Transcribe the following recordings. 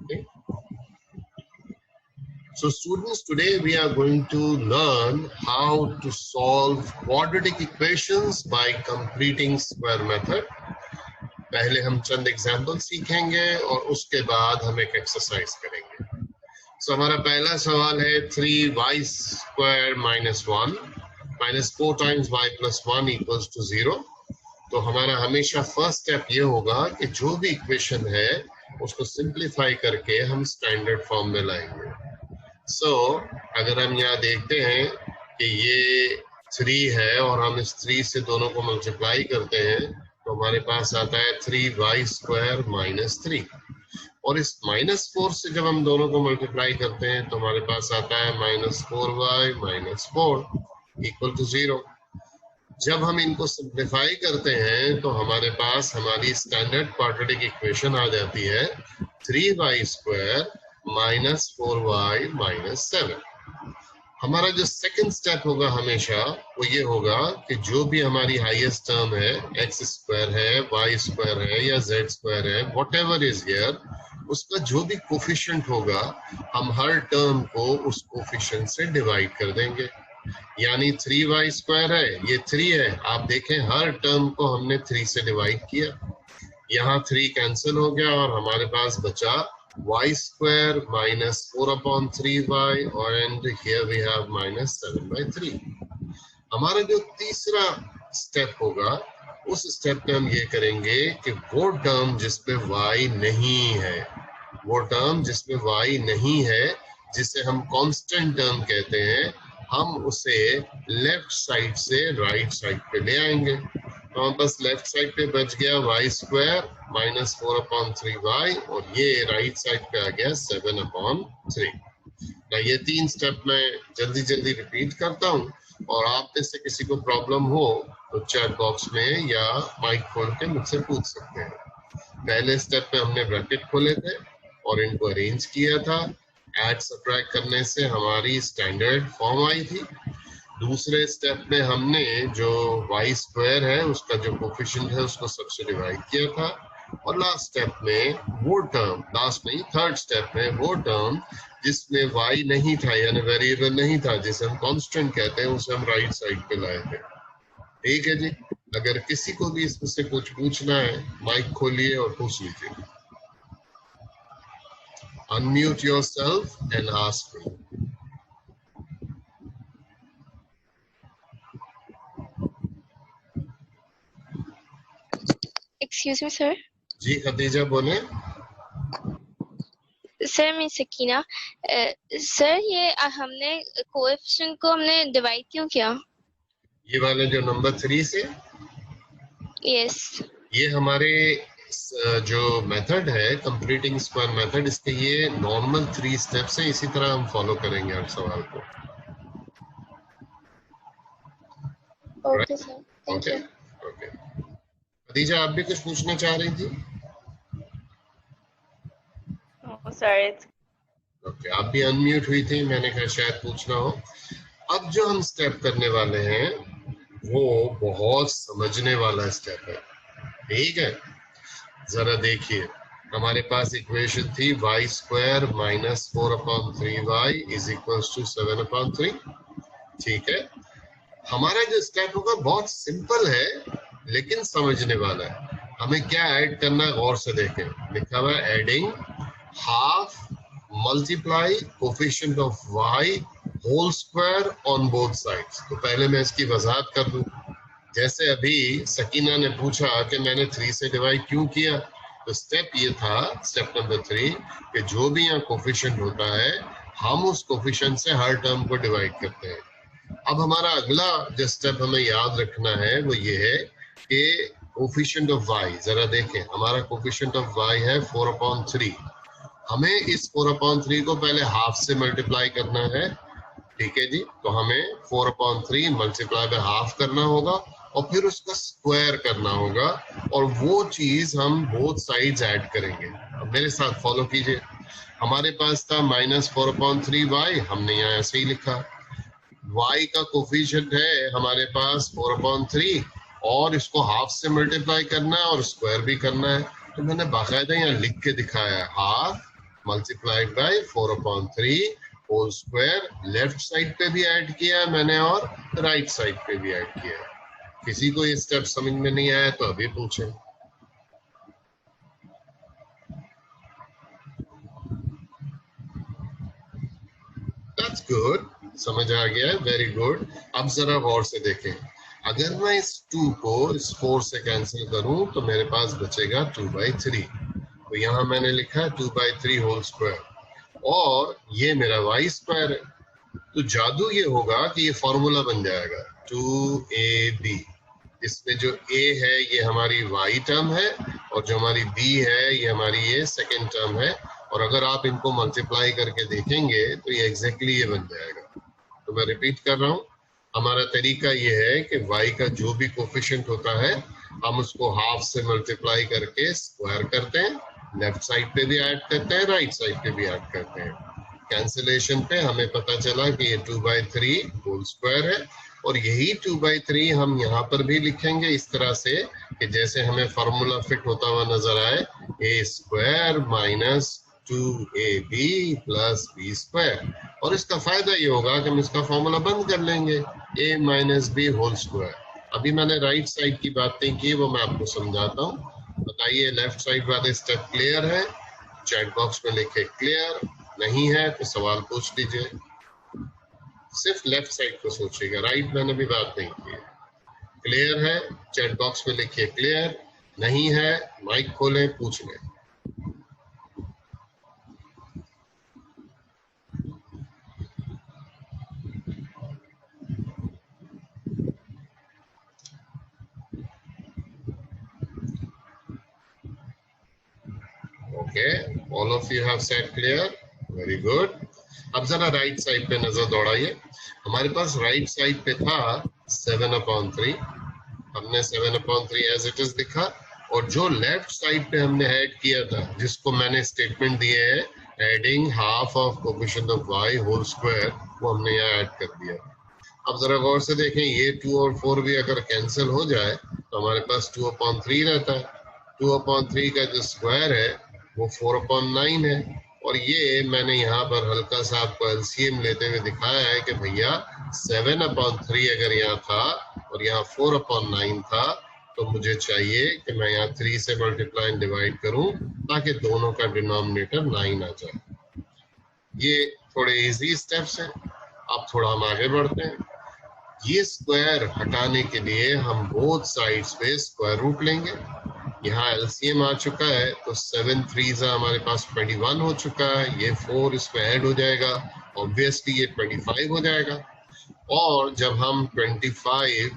Okay. So students, today we are going to learn how to solve quadratic equations by completing square method. पहले हम चंद example सीखेंगे और उसके बाद हम एक एक्सरसाइज करेंगे. So हमारा पहला सवाल है 3y square minus 1 minus 4 times y plus 1 equals to 0. तो हमारा हमेशा फर्स्ट स्टेप ये होगा कि जो भी इक्वेशन है उसको सिंप्लीफाई करके हम स्टैंडर्ड फॉर्म में लाएंगे. सो अगर हम यहाँ देखते हैं कि ये 3 है और हम इस 3 से दोनों को मल्टीप्लाई करते हैं तो हमारे पास आता है 3y स्क्वायर माइनस 3. और इस -4 से जब हम दोनों को मल्टीप्लाई करते हैं तो हमारे पास आता है -4y माइनस 4 इक्वल टू 0. जब हम इनको सिंप्लीफाई करते हैं तो हमारे पास हमारी स्टैंडर्ड क्वाड्रेटिक इक्वेशन आ जाती है 3y square minus 4y minus 7. हमारा जो सेकंड स्टेप होगा हमेशा वो ये होगा कि जो भी हमारी हाईएस्ट टर्म है x स्क्वायर है, y स्क्वायर है या z स्क्वायर है, व्हाटएवर इज हियर, उसका जो भी कोफिशिएंट होगा हम हर टर्म को उस कोफिशिएंट से डिवाइड कर देंगे. यानी 3y स्क्वायर है, ये 3 है, आप देखें हर टर्म को हमने 3 से डिवाइड किया. यहाँ 3 कैंसिल हो गया और हमारे पास बचा y स्क्वायर माइनस 4/3y और and here we have minus 7/3. हमारा जो तीसरा स्टेप होगा उस स्टेप में हम ये करेंगे कि वो टर्म जिसपे y नहीं है, वो टर्म जिसमें y नहीं है, जिसे हम कांस्टेंट टर्म कहते हैं, हम उसे लेफ्ट साइड से राइट साइड पे ले आएंगे. तो हमारे पास लेफ्ट साइड पे बच गया y स्क्वायर माइनस 4/3y और ये राइट साइड पे आ गया 7/3. ये 3 स्टेप मैं जल्दी जल्दी रिपीट करता हूँ और आप में से किसी को प्रॉब्लम हो तो चैट बॉक्स में या माइक खोल के मुझसे पूछ सकते हैं. पहले स्टेप में हमने ब्रैकेट खोले थे और इनको अरेंज किया था. ऐड सब्ट्रैक्ट करने से हमारी स्टैंडर्ड फॉर्म आई थी. दूसरे स्टेप में हमने जो y स्क्वायर है उसका जो कोफिशिएंट है उसको सबसे डिवाइड किया था. और लास्ट स्टेप में वो टर्म, लास्ट नहीं थर्ड स्टेप में वो टर्म जिसमें y नहीं था यानी वेरिएबल नहीं था, जिसे हम कांस्टेंट कहते हैं, उसे हम राइट साइड पे लाए थे. ठीक है जी. अगर किसी को भी इसमें से कुछ पूछना है माइक खोलिए और पूछ लीजिए. Unmute yourself and ask me. Excuse me, sir. जी खदीजा बोले. सर मैं सकीना. सर ये हमने कोएफिशिएंट को हमने डिवाइड क्यों किया? ये वाले जो नंबर 3 से, यस. ये हमारे जो मेथड है कंप्लीटिंग स्क्वायर मेथड, इसके ये नॉर्मल 3 स्टेप्स हैं. इसी तरह हम फॉलो करेंगे हर सवाल को. Okay sir, thank you. Okay. Khadija आप भी कुछ पूछना चाह रही थी? सॉरी. ओके, आप भी अनम्यूट हुई थी, मैंने कहा शायद पूछना हो. अब जो हम स्टेप करने वाले हैं वो बहुत समझने वाला स्टेप है. ठीक है, जरा देखिए. हमारे पास इक्वेशन थी y square minus 4/3y is equals to 7/3. ठीक है. हमारा जो स्टेप होगा बहुत सिंपल है लेकिन समझने वाला है. हमें क्या ऐड करना है गौर से देखें. लिखा हुआ है adding half multiply coefficient of y whole square on both sides. तो पहले मैं इसकी वजाहत कर दूं. जैसे अभी सकीना ने पूछा कि मैंने 3 से डिवाइड क्यों किया, तो स्टेप ये था, स्टेप नंबर 3, कि जो भी यहाँ कोफिशिएंट होता है हम उस कोफिशिएंट से हर टर्म को डिवाइड करते हैं. अब हमारा अगला जो स्टेप हमें याद रखना है वो ये है कि कोफिशिएंट ऑफ y, जरा देखें हमारा कोफिशिएंट ऑफ y है 4/3. हमें इस 4/3 को पहले हाफ से मल्टीप्लाई करना है. ठीक है जी. तो हमें 4/3 मल्टीप्लाई बाय हाफ करना होगा और फिर उसका स्क्वायर करना होगा और वो चीज हम बोथ साइड्स ऐड करेंगे. अब मेरे साथ फॉलो कीजिए. हमारे पास था -4/3y, हमने यहाँ ऐसे ही लिखा. y का कोफिशिएंट है हमारे पास 4/3 और इसको हाफ से मल्टीप्लाई करना है और स्क्वायर भी करना है. तो मैंने बाकायदा यहाँ लिख के दिखाया है half multiplied by 4/3 whole square. Left side पे भी ऐड किया है मैंने और राइट साइड पे भी ऐड किया है। किसी को ये स्टेप समझ में नहीं आया तो अभी पूछें। दैट्स गुड, समझ आ गया है, वेरी गुड। अब जरा गौर से देखें, अगर मैं इस 2 को इस 4 से कैंसिल करूं तो मेरे पास बचेगा 2/3। तो यहां मैंने लिखा है 2/3 होल स्क्वायर और ये मेरा y स्क्वायर है। तो जादू ये होगा कि ये फॉर्मूला बन जाएगा 2ab। इसमें जो a है ये हमारी y टर्म है और जो हमारी b है ये हमारी ये सेकेंड टर्म है। और अगर आप इनको मल्टीप्लाई करके देखेंगे तो ये एग्जैक्टली ये बन जाएगा। तो मैं रिपीट कर रहा हूँ, हमारा तरीका ये है कि y का जो भी कोफिशिएंट होता है हम उसको हाफ से मल्टीप्लाई करके स्क्वायर करते हैं, लेफ्ट साइड पे भी ऐड करते हैं, राइट साइड पे भी ऐड करते हैं। कैंसिलेशन पे हमें पता चला कि ये 2/3 होल स्क्वायर है और यही 2/3 हम यहाँ पर भी लिखेंगे इस तरह से कि जैसे हमें फॉर्मूला फिट होता हुआ नजर आए, a square minus 2ab plus b square. और इसका फायदा ये होगा कि हम इसका फॉर्मूला बंद कर लेंगे, a minus b whole square. अभी मैंने राइट साइड की बातें की, वो मैं आपको समझाता हूँ। बताइए लेफ्ट साइड वाले स्टेप क्लियर है? चैट बॉक्स में लिखे क्लियर, नहीं है तो सवाल पूछ लीजिए। सिर्फ लेफ्ट साइड को सोचिएगा, राइट मैंने भी बात नहीं की है। क्लियर है? चैट बॉक्स में लिखिए क्लियर, नहीं है माइक खोलें, पूछ लें। Okay, all of you have said clear, very good. अब जरा राइट साइड पे नजर दौड़ाइए। हमारे पास राइट साइड पे था 7/3, हमने 7/3 एज इट इज लिखा और जो लेफ्ट साइड पे हमने ऐड किया था, जिसको मैंने स्टेटमेंट दिए है adding half of coefficient of y whole square, वो हमने यहाँ ऐड कर दिया। अब जरा गौर से देखें, ये 2 और 4 भी अगर कैंसिल हो जाए तो हमारे पास 2/3 रहता है। 2/3 का जो स्क्वायर है वो 4/9 है और ये मैंने यहाँ पर हल्का सा आपको एलसीएम लेते हुए दिखाया है कि भैया 7/3 अगर यहाँ था और यहाँ 4/9 था तो मुझे चाहिए कि मैं यहाँ 3 से मल्टीप्लाई एंड डिवाइड करूं ताकि दोनों का डिनोमिनेटर 9 आ जाए। ये थोड़े इजी स्टेप्स हैं। अब थोड़ा हम आगे बढ़ते हैं। ये स्क्वायर हटाने के लिए हम बोथ साइड्स पे स्क्वायर रूट लेंगे। यहाँ एलसीएम आ चुका है तो 7 3 हमारे पास 21 हो चुका है। ये 4 इस पे ऐड हो जाएगा, ऑब्वियसली ये 25 हो जाएगा। और जब हम 25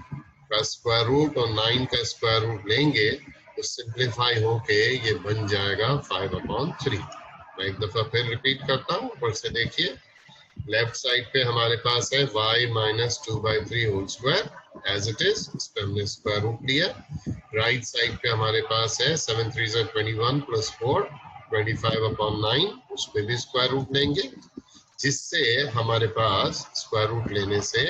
का स्क्वायर रूट और 9 का स्क्वायर रूट लेंगे तो सिंप्लीफाई होके ये बन जाएगा 5/3। मैं एक दफा फिर रिपीट करता हूँ, ऊपर से देखिए। लेफ्ट साइड पे हमारे पास है y minus 2/3 whole square as it is, इस पे हमने स्क्वायर रूट लिया। राइट साइड पे हमारे पास है 7 3 21 प्लस 4 25/9, उस पे भी स्क्वायर रूट लेंगे, जिससे हमारे पास स्क्वायर रूट लेने से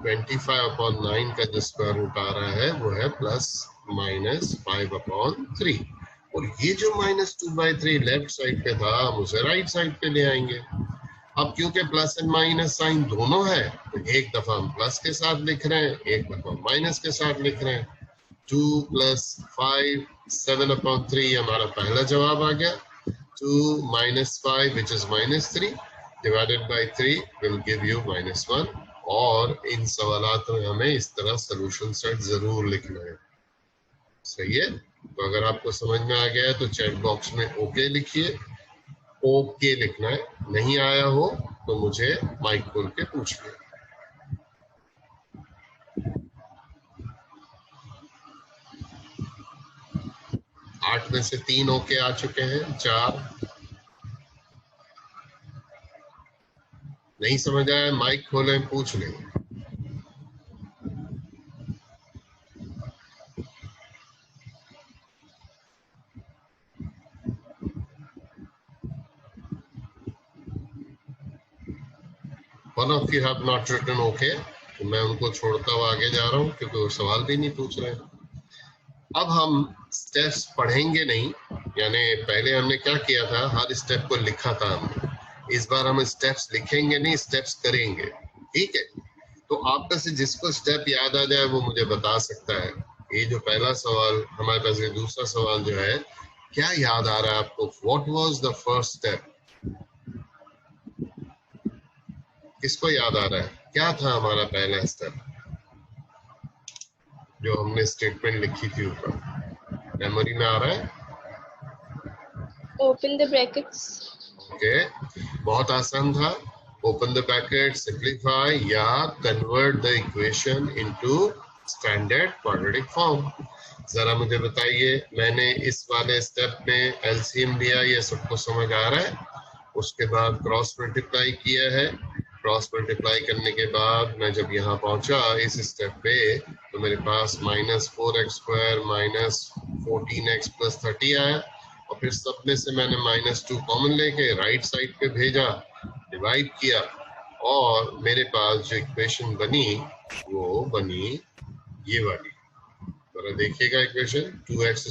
25/9 का जो स्क्वायर रूट आ रहा है वो है प्लस माइनस 5/3। और ये जो माइनस 2/3 लेफ्ट साइड पे था हम उसे राइट साइड पे ले आएंगे। अब क्योंकि प्लस एंड माइनस साइन दोनों है तो एक दफा हम प्लस के साथ लिख रहे हैं, एक दफा माइनस के साथ लिख रहे हैं। 2 + 5 7/3 हमारा पहला जवाब आ गया। 2 - 5 which is -3 divided by 3 will give you -1। और इन सवालात में हमें इस तरह सोल्यूशन सेट जरूर लिखना है। सही है? तो अगर आपको समझ में आ गया है तो चैट बॉक्स में ओके लिखिए, ओके लिखना है। नहीं आया हो तो मुझे माइक खोल के पूछ ले। आठ में से 3 ओके आ चुके हैं, 4 नहीं समझ आया माइक खोलें, पूछ लें। One of you have not written okay, तो मैं उनको छोड़ता हुआ आगे जा रहा हूँ क्योंकि वो सवाल भी नहीं पूछ रहे हैं। अब हम स्टेप्स पढ़ेंगे नहीं, यानी पहले हमने क्या किया था, हर स्टेप को लिखा था हमने। इस बार हम स्टेप्स लिखेंगे नहीं, स्टेप्स करेंगे, ठीक है। तो आप में से जिसको स्टेप याद आ जाए वो मुझे बता सकता है। ये जो पहला सवाल हमारे पास, ये दूसरा सवाल जो है, क्या याद आ रहा है आपको? What was the first step? किसको याद आ रहा है क्या था हमारा पहला स्टेप जो हमने स्टेटमेंट लिखी थी ऊपर? मेमोरी में आ रहा है? Open the brackets. ओके, बहुत आसान था। ओपन द ब्रैकेट, सिंपलीफाई या convert the equation into standard quadratic form. जरा मुझे बताइए, मैंने इस वाले स्टेप में एलसीएम लिया, ये सबको समझ आ रहा है? उसके बाद क्रॉस मल्टीप्लाई किया है। क्रॉस मल्टीप्लाई करने के बाद मैं जब यहाँ पहुंचा इस स्टेप पे, तो मेरे पास -4x² -14x + 30 आया, और फिर सब में से मैंने -2 कॉमन लेके राइट साइड पे भेजा, डिवाइड किया, और मेरे पास जो इक्वेशन बनी वो बनी ये वाली। जरा देखिएगा इक्वेशन, 2x²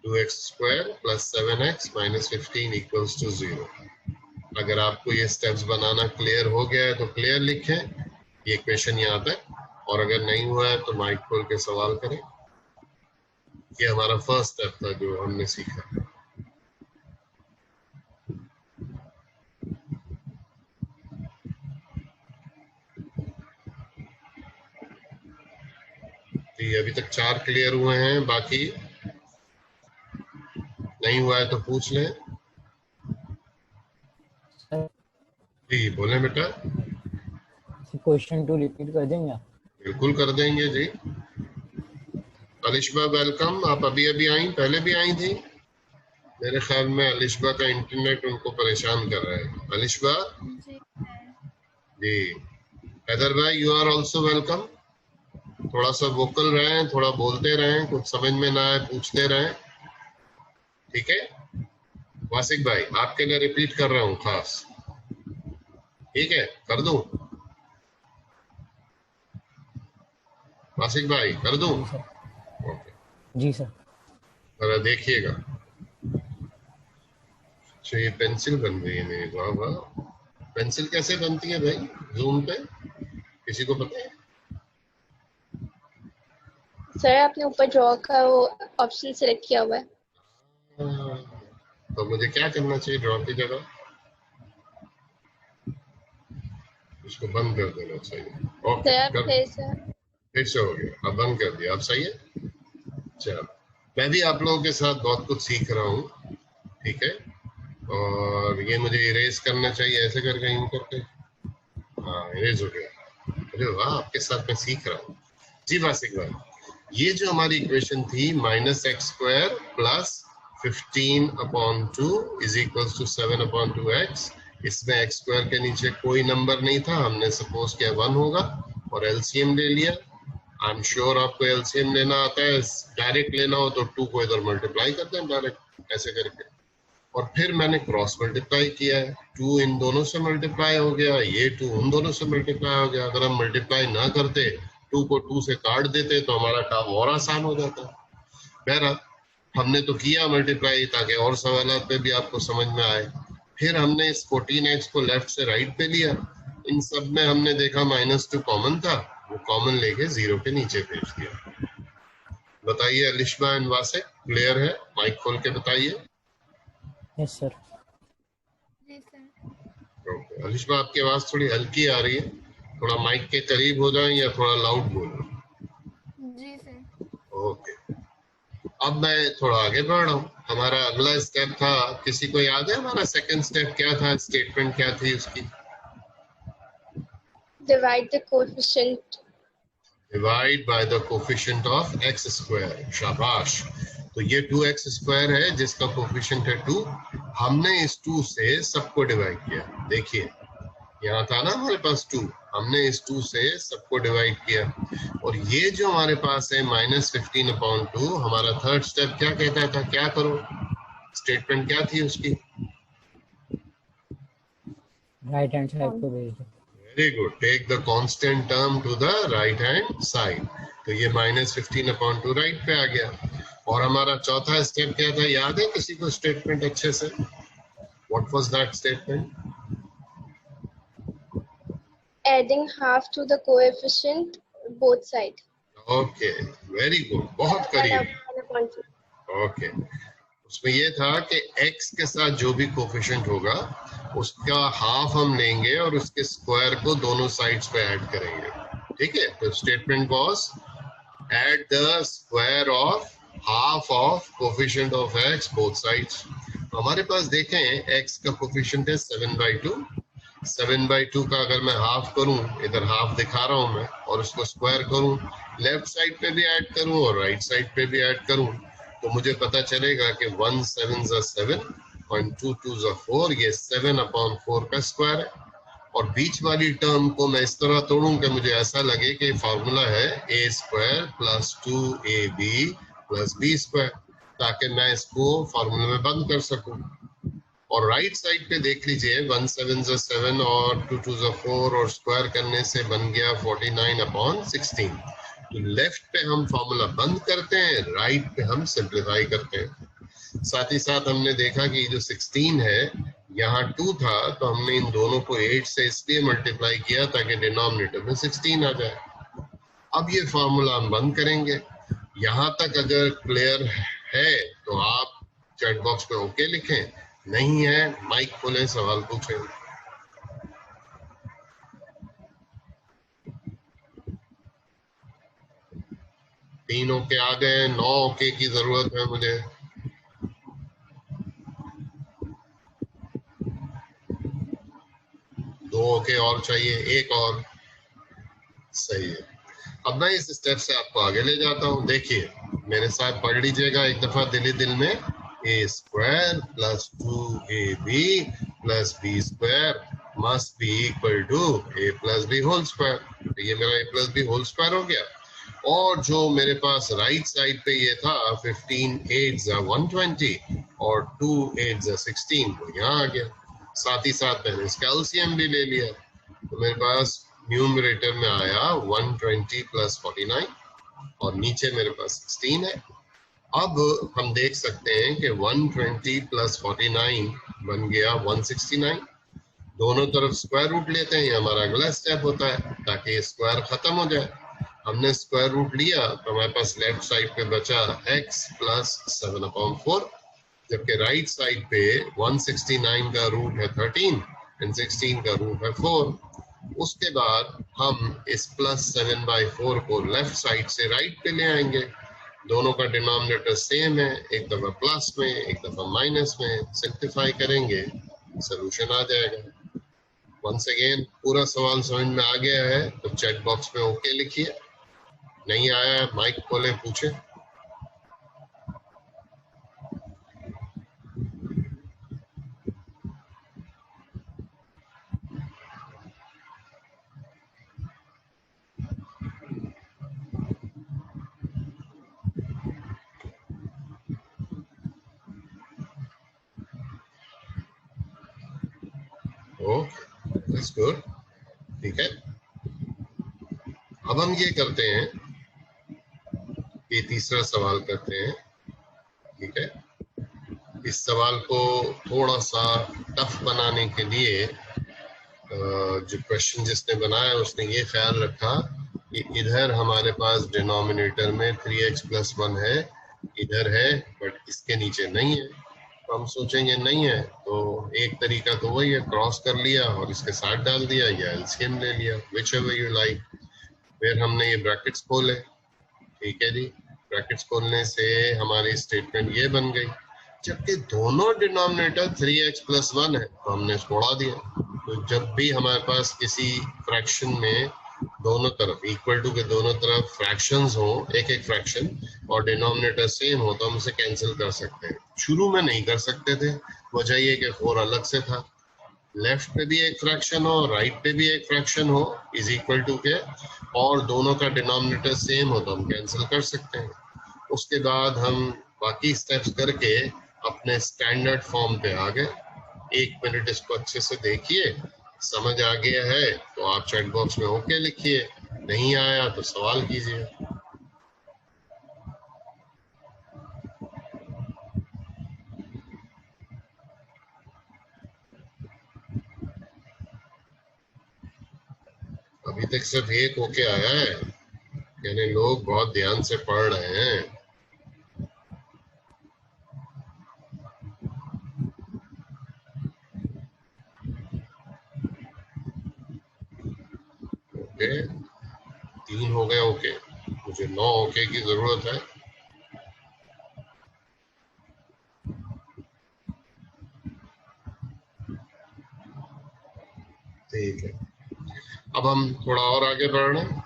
+ 7x - 15 = 0। अगर आपको ये स्टेप्स बनाना क्लियर हो गया है तो क्लियर लिखें ये इक्वेशन यहाँ तक, और अगर नहीं हुआ है तो माइक खोल के सवाल करें। ये हमारा फर्स्ट स्टेप था जो हमने सीखा। जी, अभी तक 4 क्लियर हुए हैं, बाकी नहीं हुआ है तो पूछ लें। जी बोले बेटा। क्वेश्चन 2 रिपीट कर देंगे? बिल्कुल कर देंगे जी। अलिशबा वेलकम, आप अभी अभी आई, पहले भी आई थी मेरे ख्याल में। अलिशबा का इंटरनेट उनको परेशान कर रहा है। अलिशबा जी। हैदर भाई, यू आर ऑल्सो वेलकम। थोड़ा सा वोकल रहें, थोड़ा बोलते रहें, कुछ समझ में ना आए पूछते रहें, ठीक है। वासिक भाई, आपके लिए रिपीट कर रहा हूँ खास, ठीक है? कर दूं वासिक भाई, कर दूं? ओके जी सर। जरा देखिएगा। अच्छा, ये पेंसिल बन गई है मेरी, वाह वाह। पेंसिल कैसे बनती है भाई जूम पे, किसी को पता है? सर आपने ऊपर ड्रॉ का वो ऑप्शन सिलेक्ट किया हुआ है। तो मुझे क्या करना चाहिए ड्रॉ की जगह? इसको बंद कर देना चाहिए। ओके, सर आप फिर से हो गया, अब बंद कर दिया। अब सही है। चलो, मैं भी आप लोगों के साथ बहुत कुछ सीख रहा हूँ, ठीक है। और ये मुझे इरेज करना चाहिए, ऐसे करके यूं करके। हाँ, इरेज हो गया। अरे वाह, आपके साथ मैं सीख रहा हूँ जी। वासिक भाई, ये जो हमारी इक्वेशन थी, -x² + 15/2 = 7/2x, इसमें x² के नीचे कोई नंबर नहीं था, हमने सपोज किया 1 होगा और एलसीएम ले लिया। आई एम श्योर आपको एलसीएम लेना आता है। डायरेक्ट लेना हो तो 2 को इधर मल्टीप्लाई कर दें डायरेक्ट ऐसे करके, और फिर मैंने क्रॉस मल्टीप्लाई किया है। 2 इन दोनों से मल्टीप्लाई हो गया, ये 2 उन दोनों से मल्टीप्लाई हो गया। अगर हम मल्टीप्लाई ना करते, 2 को 2 से काट देते, तो हमारा काम और आसान हो जाता। बहरहाल हमने तो किया मल्टीप्लाई ताकि और सवालात पे भी आपको समझ में आए। फिर हमने इस 14x को लेफ्ट से राइट पे लिया। इन सब में हमने देखा -2 कॉमन था, वो कॉमन लेके 0 के नीचे भेज दिया। बताइए अलिशबा एंड वासिक, क्लियर है? माइक खोल के बताइए। Yes sir. ओके, अलिशबा आपकी आवाज थोड़ी हल्की आ रही है, थोड़ा माइक के करीब हो जाए या थोड़ा लाउड बोलो। जी सर। ओके, अब मैं थोड़ा आगे बढ़ रहा हूँ। हमारा अगला स्टेप था, किसी को याद है हमारा सेकंड स्टेप क्या था? स्टेटमेंट क्या थी उसकी? Divide the coefficient. Divide by the coefficient of x²। शाबाश। तो ये 2x² है जिसका कोफिशिएंट है 2। हमने इस 2 से सबको डिवाइड किया। देखिए यहाँ था ना हमारे पास 2, हमने इस 2 से सबको डिवाइड किया। और ये जो हमारे पास है -15/2, हमारा थर्ड स्टेप क्या कहता था? क्या करो? स्टेटमेंट क्या थी उसकी? राइट हैंड साइड को भेज दो। Very good, take the constant term to the right hand side. तो ये -15/2 राइट पे आ गया। और हमारा चौथा स्टेप क्या था, याद है किसी को स्टेटमेंट अच्छे से? What was that statement? Adding half to the coefficient both side. Okay, very good, बहुत करीब। 1/2. ओके, उसमें ये था कि x के साथ जो भी कोफिशिएंट होगा उसका हाफ हम लेंगे और उसके स्क्वायर को दोनों साइड्स पे ऐड करेंगे। ठीक है, तो statement was add the square of half of coefficient of x both sides. हमारे पास देखें x का कोफिशिएंट है 7/2। 7/2 का अगर मैं हाफ करूं, इधर हाफ दिखा रहा हूं मैं, और उसको स्क्वायर करूं, लेफ्ट साइड पे भी ऐड करूं और राइट साइड पे भी ऐड करूं, तो मुझे पता चलेगा कि 1 7 7 और 2 2 4, ये 7/4 का स्क्वायर है। और बीच वाली टर्म को मैं इस तरह तोड़ूं कि मुझे ऐसा लगे कि फार्मूला है a² + 2ab + b², ताकि मैं इसको फार्मूले में बंद कर सकूं। और राइट साइड पे देख लीजिए, 1 7 7 और 2 2 4 और स्क्वायर करने से बन गया 49/16। तो लेफ्ट पे हम फॉर्मूला बंद करते हैं, राइट पे हम सिंप्लीफाई करते हैं। साथ ही साथ हमने देखा कि जो 16 है, यहाँ 2 था, तो हमने इन दोनों को 8 से इसलिए मल्टीप्लाई किया ताकि डिनोमिनेटर में 16 आ जाए। अब ये फॉर्मूला हम बंद करेंगे। यहाँ तक अगर क्लियर है तो आप चैट बॉक्स में ओके लिखें, नहीं है माइक खोलें, सवाल पूछें। तीन ओके आ गए, 9 ओके की जरूरत है मुझे। दो ओके और चाहिए, एक और। सही है। अब मैं इस स्टेप से आपको आगे ले जाता हूं। देखिए, मेरे साथ पढ़ लीजिएगा एक दफा दिल में। a² + 2ab + b² must be equal to a + b whole square. तो ये मेरा a + b होल स्क्वायर हो गया। और जो मेरे पास राइट साइड पे ये था 15 8 120 और 2 8 16, तो यहाँ आ गया। साथ ही साथ मैंने इसका एलसीएम भी ले लिया, तो मेरे पास न्यूमरेटर में आया 120 + 49 और नीचे मेरे पास 16 है। अब हम देख सकते हैं कि 120 + 49 बन गया 169। दोनों तरफ स्क्वायर रूट लेते हैं, ये हमारा अगला स्टेप होता है, ताकि स्क्वायर खत्म हो जाए। हमने स्क्वायर रूट लिया तो हमारे पास लेफ्ट साइड पे बचा x + 7/4, जबकि राइट साइड पे 169 का रूट है 13 और 16 का रूट है 4। उसके बाद हम इस +7/4 को लेफ्ट साइड से राइट पे ले आएंगे। दोनों का डिनोमिनेटर सेम है, एक दफा प्लस में एक दफा माइनस में, सिंप्लीफाई करेंगे, सॉल्यूशन आ जाएगा। वंस अगेन, पूरा सवाल समझ में आ गया है तो चैट बॉक्स में ओके लिखिए, नहीं आया माइक खोलें, पूछें। Okay, that's good. ठीक है, अब हम ये करते हैं, ये तीसरा सवाल करते हैं। ठीक है, इस सवाल को थोड़ा सा टफ बनाने के लिए जो क्वेश्चन जिसने बनाया उसने ये ख्याल रखा कि इधर हमारे पास डिनोमिनेटर में 3x + 1 है, इधर है बट इसके नीचे नहीं है। तो हम सोचेंगे नहीं है तो एक तरीका तो वही है, क्रॉस कर लिया और इसके साथ डाल दिया या एलसीएम ले लिया, विच एवर यू लाइक। फिर हमने ये ब्रैकेट्स खोले। ठीक है जी, ब्रैकेट्स खोलने से हमारी स्टेटमेंट ये बन गई, जबकि दोनों डिनोमिनेटर 3x + 1 है तो हमने इसको उड़ा दिया। तो जब भी हमारे पास किसी फ्रैक्शन में दोनों तरफ इक्वल टू के दोनों तरफ फ्रैक्शंस हो, एक एक फ्रैक्शन, और डिनोमिनेटर सेम हो, तो हम इसे कैंसिल कर सकते हैं। शुरू में नहीं कर सकते थे, वजह ये कि 4 अलग से था। लेफ्ट पे भी एक फ्रैक्शन हो, राइट पे भी एक फ्रैक्शन हो इज इक्वल टू के, और दोनों का डिनोमिनेटर सेम हो, तो हम कैंसिल कर सकते हैं। उसके बाद हम बाकी स्टेप्स करके अपने स्टैंडर्ड फॉर्म पे आ गए। 1 मिनट इसको अच्छे से देखिए, समझ आ गया है तो आप चैट बॉक्स में ओके लिखिए, नहीं आया तो सवाल कीजिए। अभी तक सिर्फ एक होके आया है, यानी लोग बहुत ध्यान से पढ़ रहे हैं। ओके, 3 हो गए ओके, मुझे 9 ओके की जरूरत है। ठीक है, अब हम थोड़ा और आगे बढ़ रहे हैं।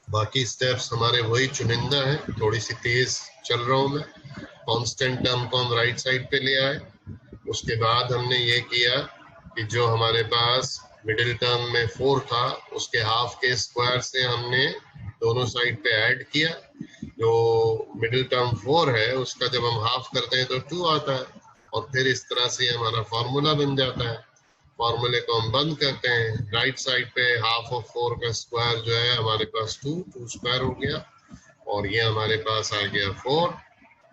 बाकी स्टेप्स हमारे वही चुनिंदा है, थोड़ी सी तेज चल रहा हूं मैं। कांस्टेंट टर्म को हम राइट साइड पे ले आए। उसके बाद हमने ये किया कि जो हमारे पास मिडिल टर्म में 4 था, उसके हाफ के स्क्वायर से हमने दोनों साइड पे ऐड किया। जो मिडिल टर्म 4 है उसका जब हम हाफ करते हैं तो 2 आता है, और फिर इस तरह से हमारा फॉर्मूला बन जाता है। फॉर्मूले को हम बंद करते हैं, राइट साइड पे हाफ ऑफ 4 का स्क्वायर जो है हमारे पास 2 स्क्वायर हो गया, और ये हमारे पास आ गया 4।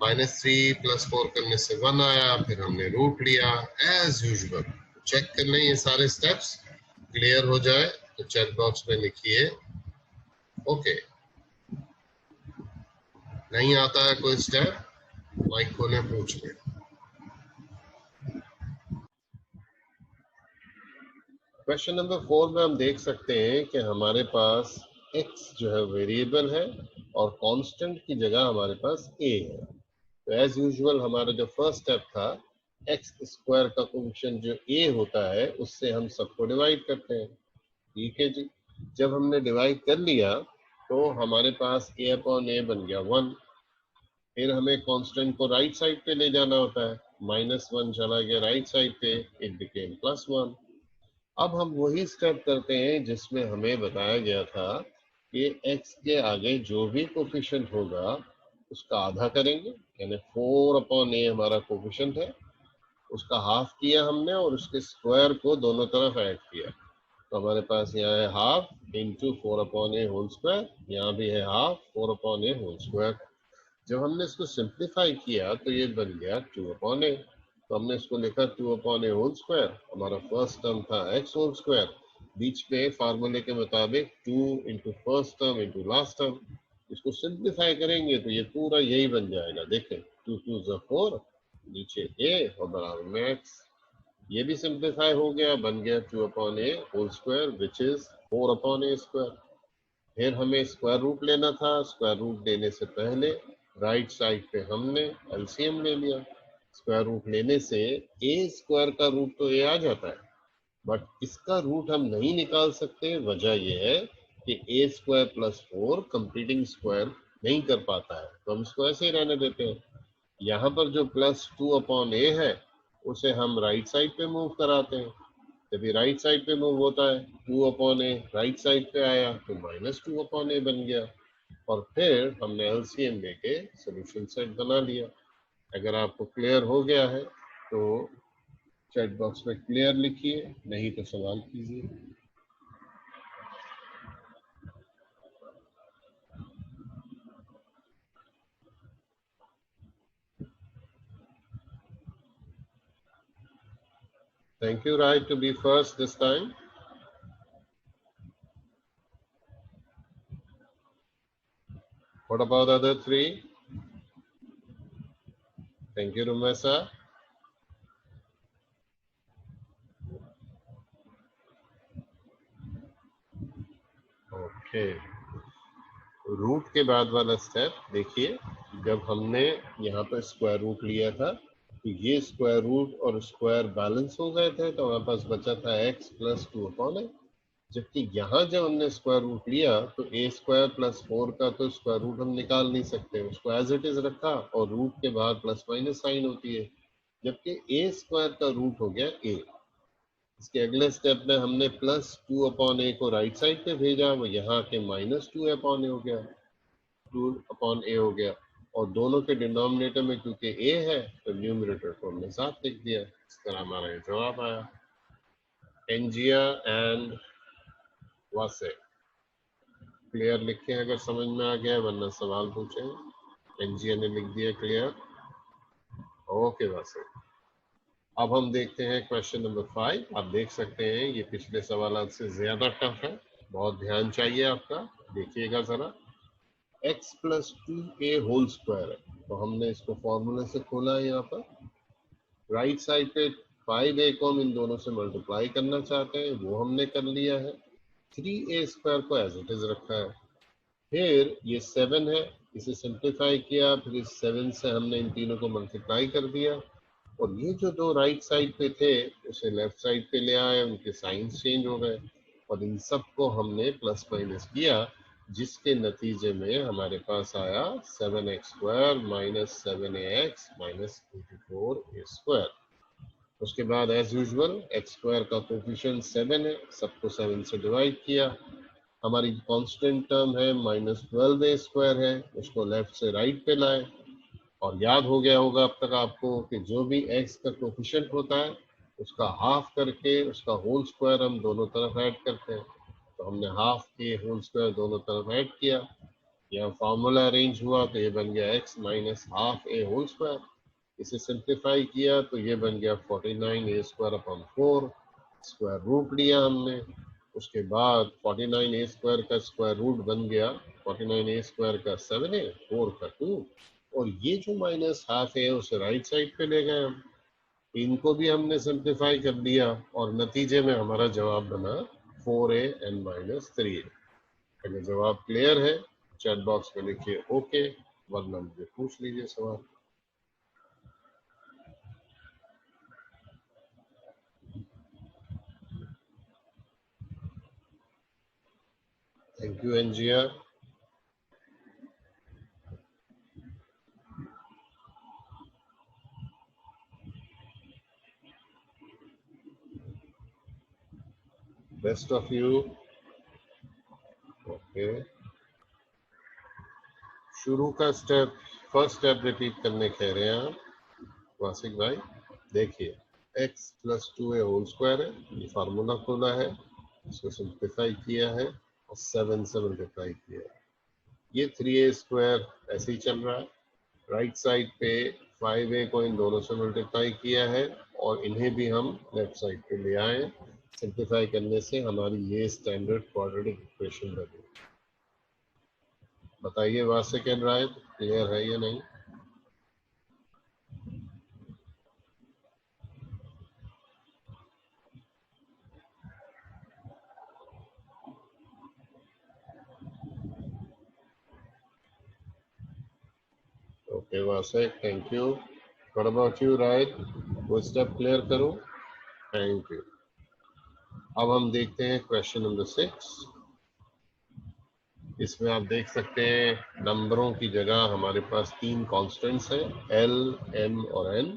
-3 + 4 करने से 1 आया, फिर हमने रूट लिया एज यूजुअल। चेक कर लें ये सारे स्टेप्स, क्लियर हो जाए तो चैट बॉक्स में लिखिए ओके। नहीं आता है कोई स्टेप, माइक खोलें, पूछ लें। क्वेश्चन नंबर 4 में हम देख सकते हैं कि हमारे पास x जो है वेरिएबल है और कांस्टेंट की जगह हमारे पास a है। तो एज यूजुअल हमारा जो फर्स्ट स्टेप था, एक्स स्क्वायर का कोएफिशिएंट जो a होता है उससे हम सबको डिवाइड करते हैं। ठीक है जी, जब हमने डिवाइड कर लिया तो हमारे पास a/a बन गया 1। फिर हमें कांस्टेंट को राइट साइड पे ले जाना होता है, -1 चला गया राइट साइड पे, इट बिकेम +1। अब हम वही स्टेप करते हैं जिसमें हमें बताया गया था कि x के आगे जो भी कोफिशिएंट होगा उसका आधा करेंगे, यानी 4/a हमारा कोफिशिएंट है, उसका हाफ किया हमने और उसके स्क्वायर को दोनों तरफ ऐड किया। तो हमारे पास यहाँ है half into 4/a whole square, यहाँ भी है हाफ 4/a होल स्क्वायर। जब हमने इसको सिंप्लीफाई किया तो ये बन गया 2/a। तो हमने इसको लिखा 2/a होल स्क्वायर। हमारा फर्स्ट टर्म था x होल स्क्वायर, बीच पे फार्मूले के मुताबिक 2 into first term into last term. इसको सिंप्लीफाई करेंगे तो ये पूरा यही बन जाएगा। देखें 2 2 ज़ा 4, नीचे a और बराबर में x। ये भी सिंप्लीफाई हो गया, बन गया 2/a whole square which is 4/a square. फिर हमें स्क्वायर रूट लेना था, स्क्वायर रूट लेने से पहले राइट साइड पे हमने एलसीएम ले लिया। स्क्वायर रूट लेने से a स्क्वायर का रूट तो a आ जाता है, बट इसका रूट हम नहीं निकाल सकते। वजह यह है कि a स्क्वायर + 4 कंप्लीटिंग स्क्वायर नहीं कर पाता है, तो हम इसको ऐसे ही रहने देते हैं। यहाँ पर जो +2/a है उसे हम राइट साइड पे मूव कराते हैं। जब ये राइट साइड पे मूव होता है 2/a राइट साइड पे आया तो -2/a बन गया, और फिर हमने एलसीएम लेके सॉल्यूशन सेट बना लिया। अगर आपको क्लियर हो गया है तो चैट बॉक्स में क्लियर लिखिए, नहीं तो सवाल कीजिए। Thank you, Rai, to be first this time. What about the other three? Thank you, Rumesa. Okay. Root के बाद वाला स्टेप देखिए, जब हमने यहाँ पर स्क्वायर रूट लिया था तो ये स्क्वायर रूट और स्क्वायर बैलेंस हो गए थे, तो हमारे पास बचा था x + 2/a। जबकि यहाँ जब हमने स्क्वायर रूट लिया तो a स्क्वायर + 4 का तो स्क्वायर रूट हम निकाल नहीं सकते, उसको एज इट इज रखा और रूट के बाद ± साइन होती है, जबकि a स्क्वायर का रूट हो गया a। इसके अगले स्टेप में हमने +2/a को राइट साइड पे भेजा, वो यहाँ के -2/a हो गया, 2/a हो गया, और दोनों के डिनोमिनेटर में क्योंकि a है तो न्यूमरेटर को हमने साथ लिख दिया। इस तरह हमारा ये जवाब आया। एंजिया एंड वासे क्लियर लिखे अगर समझ में आ गया, वरना सवाल पूछें। एंजिया ने लिख दिया क्लियर, ओके वासे। अब हम देखते हैं क्वेश्चन नंबर 5। आप देख सकते हैं ये पिछले सवाल से ज्यादा टफ है, बहुत ध्यान चाहिए आपका, देखिएगा जरा। x plus 2a whole square है, तो हमने इसको फॉर्मूले से खोला है यहाँ पर। राइट साइड पे 5a को हम इन दोनों से मल्टीप्लाई करना चाहते हैं, वो हमने कर लिया है। 3a स्क्वायर को एज इट इज रखा है। फिर ये 7 है, इसे सिंप्लीफाई किया, फिर इस 7 से हमने इन तीनों को मल्टीप्लाई कर दिया, और ये जो दो राइट साइड पे थे उसे लेफ्ट साइड पे ले आए, उनके साइंस चेंज हो गए, और इन सब को हमने प्लस माइनस किया, जिसके नतीजे में हमारे पास आया 7x square minus 7ax minus 84a square. उसके बाद एज यूजुअल x स्क्वायर का कोफिशिएंट 7 है, सबको 7 से डिवाइड किया। हमारी कांस्टेंट टर्म है माइनस 12a स्क्वायर है, उसको लेफ्ट से राइट पे लाए, और याद हो गया होगा अब तक आपको कि जो भी x का कोफिशिएंट होता है उसका हाफ करके उसका होल स्क्वायर हम दोनों तरफ ऐड करते हैं। तो हमने हाफ के होल स्क्वायर दोनों तरफ ऐड किया, यहाँ फार्मूला अरेंज हुआ, तो ये बन गया x minus half a whole square. इसे सिंप्लीफाई किया तो ये बन गया 49a square upon 4, square root लिया हमने। उसके बाद 49a स्क्वायर का स्क्वायर रूट बन गया 49a स्क्वायर का 7a, 4 का 2, और ये जो माइनस हाफ है उसे राइट साइड पे ले गए हम। इनको भी हमने सिंप्लीफाई कर दिया, और नतीजे में हमारा जवाब बना 4a n माइनस 3a। अगर जवाब क्लियर है चैट बॉक्स में लिखिए ओके, वरना मुझे पूछ लीजिए सवाल। Thank you Anjiya. Best of you. Okay, शुरू का स्टेप, फर्स्ट स्टेप रिपीट करने कह रहे हैं आप वासिक भाई। देखिए x plus 2a whole square है, ये फार्मूला खोला है, इसको सिंप्लीफाई किया है और 7 से मल्टीप्लाई किया है। ये 3a स्क्वायर ऐसे ही चल रहा है। राइट साइड पे 5a को इन दोनों से मल्टीप्लाई किया है, और इन्हें भी हम लेफ्ट साइड पे ले आए। सिंप्लीफाई करने से हमारी ये स्टैंडर्ड क्वाड्रेटिक इक्वेशन बनी। बताइए वासिक एंड राय, क्लियर है या नहीं? Okay Wasik, thank you. What about you Rai? वो स्टेप क्लियर करो। Thank you. अब हम देखते हैं क्वेश्चन नंबर 6। इसमें आप देख सकते हैं नंबरों की जगह हमारे पास 3 कांस्टेंट्स हैं, L, M और N,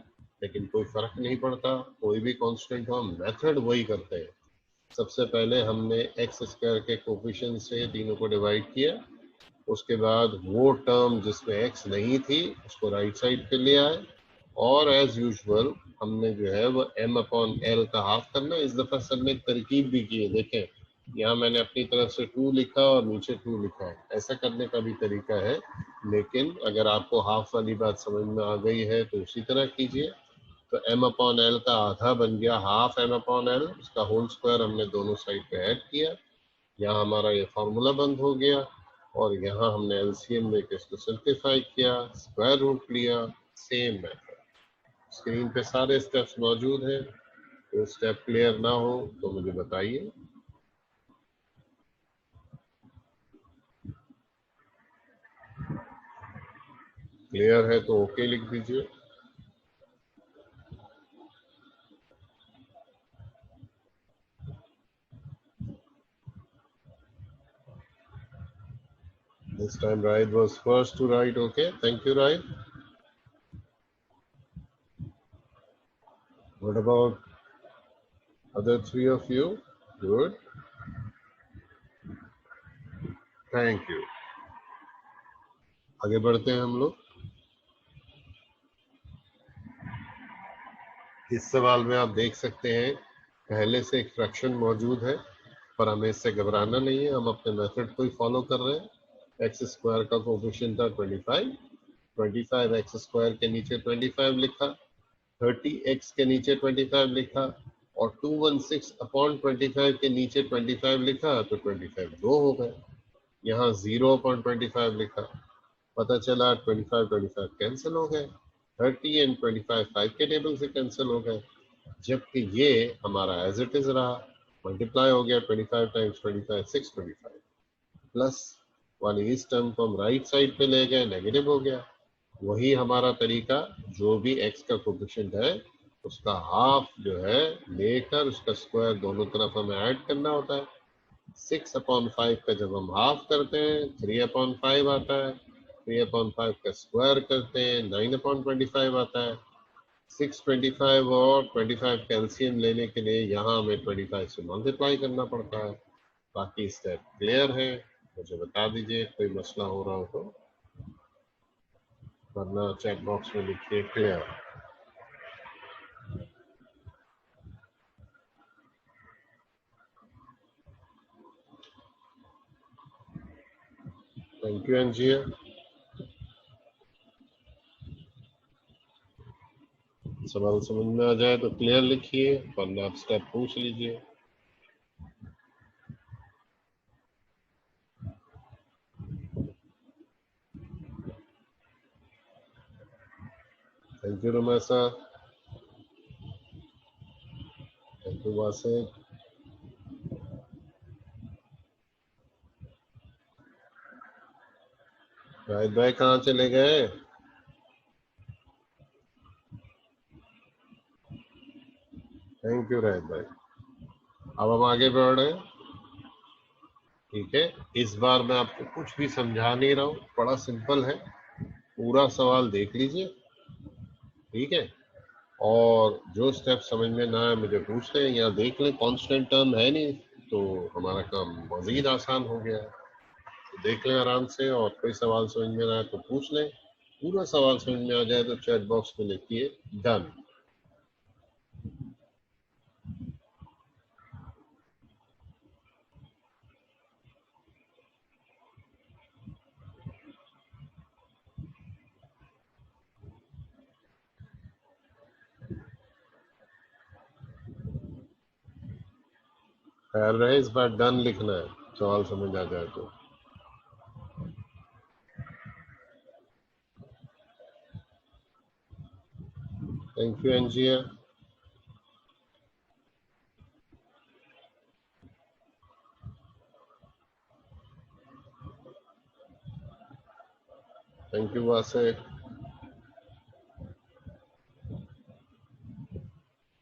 लेकिन कोई फर्क नहीं पड़ता, कोई भी कांस्टेंट हो, मेथड वही करते हैं। सबसे पहले हमने x स्क्वायर के कोफिशिएंट से तीनों को डिवाइड किया, उसके बाद वो टर्म जिसमें x नहीं थी उसको राइट साइड पे ले आए, और एज यूजुअल हमने जो है वो m अपॉन l का हाफ करना। इस दफा सर ने एक तरकीब भी की है, देखें यहाँ मैंने अपनी तरफ से 2 लिखा और नीचे 2 लिखा है, ऐसा करने का भी तरीका है, लेकिन अगर आपको हाफ वाली बात समझ में आ गई है तो उसी तरह कीजिए। तो m अपॉन एल का आधा बन गया हाफ m अपॉन एल, उसका होल स्क्वायर हमने दोनों साइड पे ऐड किया, यहाँ हमारा ये फॉर्मूला बंद हो गया, और यहाँ हमने एलसीएम लेके इसको सिंप्लीफाई किया, स्क्वायर रूट लिया, सेम मेथड। स्क्रीन पे सारे स्टेप्स मौजूद हैं, तो स्टेप क्लियर ना हो तो मुझे बताइए। क्लियर है तो ओके लिख दीजिए। This time Raid was first to write. Okay, thank you, Raid. What about other 3 of you? Good. Thank you. आगे बढ़ते हैं हम लोग। इस सवाल में आप देख सकते हैं पहले से एक फ्रैक्शन मौजूद है, पर हमें इससे घबराना नहीं है, हम अपने मेथड को ही फॉलो कर रहे हैं। एक्स स्क्वायर का कोफिशिएंट था 25, 25 एक्स स्क्वायर के नीचे 25 लिखा, 30 एक्स के नीचे 25 लिखा, और 216 अपॉन 25 के नीचे 25 लिखा तो 25 दो हो गए। यहाँ 0 अपॉन 25 लिखा, पता चला 25 कैंसिल हो गए, 30 एंड 25 5 के टेबल से कैंसिल हो गए, जबकि ये हमारा एज इट इज रहा, मल्टीप्लाई हो गया 25 टाइम्स 25 625, प्लस वाली इस टर्म को हम राइट साइड पे ले गए, नेगेटिव हो गया। वही हमारा तरीका, जो भी x का कोफिशिएंट है उसका हाफ जो है लेकर उसका स्क्वायर दोनों तरफ हमें ऐड करना होता है। 6 अपॉन 5 का जब हम हाफ करते हैं 3 अपॉन 5 आता है, 3 अपॉन 5 का स्क्वायर करते हैं 9 अपॉन 25 आता है। 6 25 और 25 का एलसीएम लेने के लिए यहाँ हमें 25 से मल्टीप्लाई करना पड़ता है। बाकी स्टेप क्लियर है, मुझे बता दीजिए कोई मसला हो रहा हो तो, वरना चैट बॉक्स में लिखिए क्लियर। Thank you एनजिया। सवाल समझ में आ जाए तो क्लियर लिखिए, वरना आप स्टेप पूछ लीजिए। Thank you Ramesha, thank you वासिक। राहिद भाई कहाँ चले गए? थैंक यू राहिद भाई। अब हम आगे बढ़ रहे हैं, ठीक है। इस बार मैं आपको कुछ भी समझा नहीं रहा हूँ, बड़ा सिंपल है, पूरा सवाल देख लीजिए, ठीक है। और जो स्टेप समझ में ना आए मुझे पूछ लें या देख लें, कांस्टेंट टर्म है नहीं तो हमारा काम मजीद आसान हो गया है। तो देख लें आराम से, और कोई सवाल समझ में ना आए तो पूछ लें। पूरा सवाल समझ में आ जाए तो चैट बॉक्स में लिखिए डन। खैर रहे, इस बार डन लिखना है, सवाल समझ आ जाए तो। Thank you Anjiya. Thank you Wasik.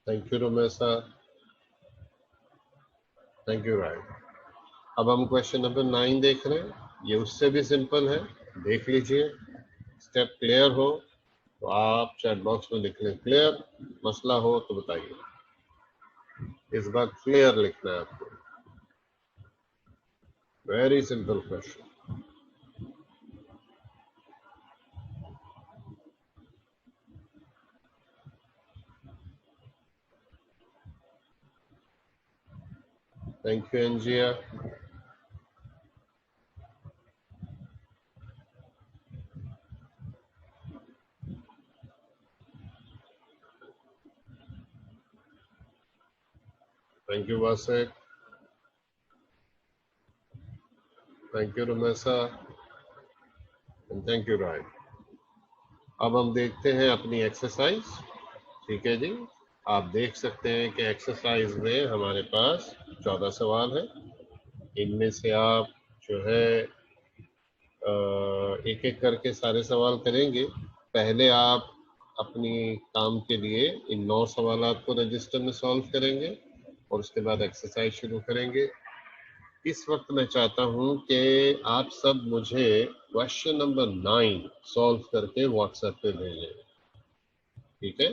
Thank you Ramesha. Thank you right. अब हम क्वेश्चन नंबर 9 देख रहे हैं, ये उससे भी सिंपल है, देख लीजिए। स्टेप क्लियर हो तो आप चैट बॉक्स में लिख लें क्लियर, मसला हो तो बताइए। इस बार क्लियर लिखना है आपको, very simple question. Thank you Anjiya. Thank you Wasik. Thank you Ramesha, thank you Rai. अब हम देखते हैं अपनी एक्सरसाइज, ठीक है जी। आप देख सकते हैं कि एक्सरसाइज में हमारे पास 14 सवाल है। इनमें से आप जो है एक एक करके सारे सवाल करेंगे। पहले आप अपनी काम के लिए इन 9 सवालात को रजिस्टर में सॉल्व करेंगे और उसके बाद एक्सरसाइज शुरू करेंगे। इस वक्त मैं चाहता हूं कि आप सब मुझे क्वेश्चन नंबर 9 सॉल्व करके व्हाट्सएप पे भेजें, ठीक है।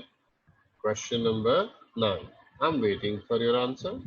Question number 9, I am waiting for your answer.